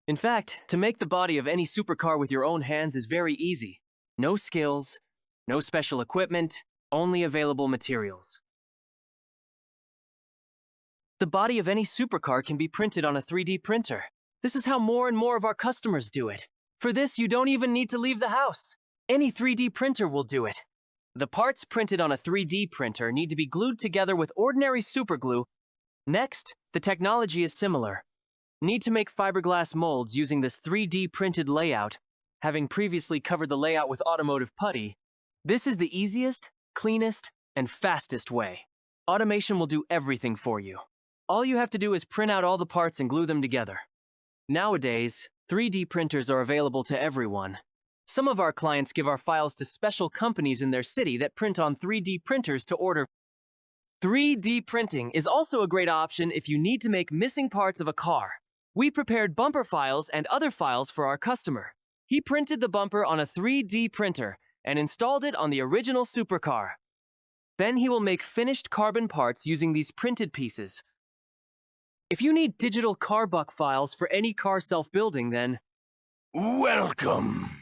In fact, to make the body of any supercar with your own hands is very easy. No skills, no special equipment, only available materials. The body of any supercar can be printed on a 3D printer. This is how more and more of our customers do it. For this, you don't even need to leave the house. Any 3D printer will do it. The parts printed on a 3D printer need to be glued together with ordinary superglue. Next, the technology is similar. Need to make fiberglass molds using this 3D printed layout, having previously covered the layout with automotive putty. This is the easiest, cleanest, and fastest way. Automation will do everything for you. All you have to do is print out all the parts and glue them together. Nowadays, 3D printers are available to everyone. Some of our clients give our files to special companies in their city that print on 3D printers to order. 3D printing is also a great option if you need to make missing parts of a car. We prepared bumper files and other files for our customer. He printed the bumper on a 3D printer and installed it on the original supercar. Then he will make finished carbon parts using these printed pieces. If you need digital car buck files for any car self-building, then Welcome!